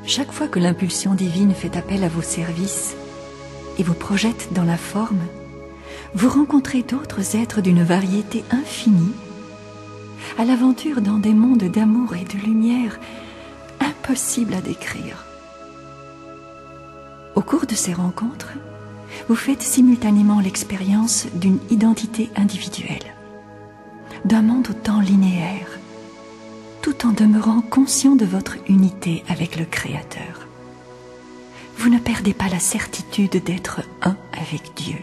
Chaque fois que l'impulsion divine fait appel à vos services et vous projette dans la forme, vous rencontrez d'autres êtres d'une variété infinie, à l'aventure dans des mondes d'amour et de lumière impossibles à décrire. Au cours de ces rencontres, vous faites simultanément l'expérience d'une identité individuelle, d'un monde au temps linéaire, tout en demeurant conscient de votre unité avec le Créateur. Vous ne perdez pas la certitude d'être un avec Dieu.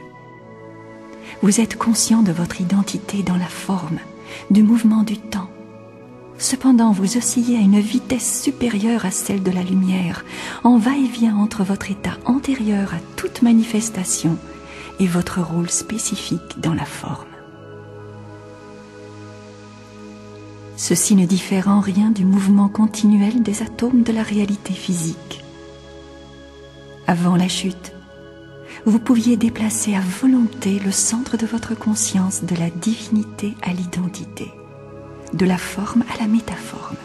Vous êtes conscient de votre identité dans la forme, du mouvement du temps. Cependant, vous oscillez à une vitesse supérieure à celle de la lumière, en va-et-vient entre votre état antérieur à toute manifestation et votre rôle spécifique dans la forme. Ceci ne diffère en rien du mouvement continuel des atomes de la réalité physique. Avant la chute, vous pouviez déplacer à volonté le centre de votre conscience de la divinité à l'identité, de la forme à la métaforme.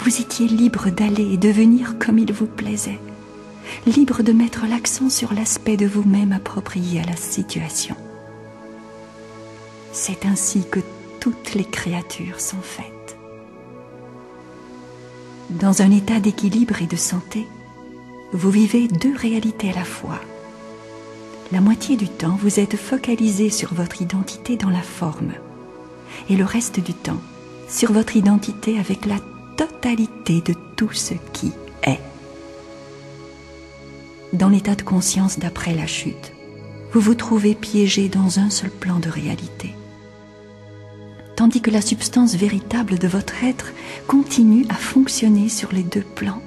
Vous étiez libre d'aller et de venir comme il vous plaisait, libre de mettre l'accent sur l'aspect de vous-même approprié à la situation. C'est ainsi que toutes les créatures sont faites. Dans un état d'équilibre et de santé, vous vivez deux réalités à la fois. La moitié du temps, vous êtes focalisé sur votre identité dans la forme, et le reste du temps, sur votre identité avec la totalité de tout ce qui est. Dans l'état de conscience d'après la chute, vous vous trouvez piégé dans un seul plan de réalité, tandis que la substance véritable de votre être continue à fonctionner sur les deux plans.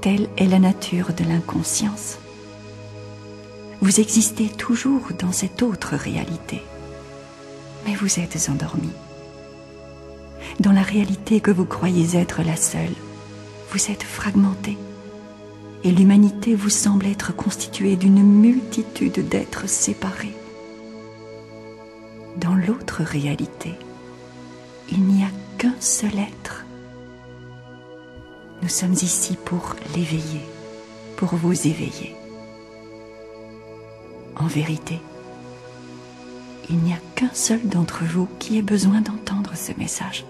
Telle est la nature de l'inconscience. Vous existez toujours dans cette autre réalité, mais vous êtes endormi. Dans la réalité que vous croyez être la seule, vous êtes fragmenté, et l'humanité vous semble être constituée d'une multitude d'êtres séparés. Dans l'autre réalité, il n'y a qu'un seul être. Nous sommes ici pour l'éveiller, pour vous éveiller. En vérité, il n'y a qu'un seul d'entre vous qui ait besoin d'entendre ce message.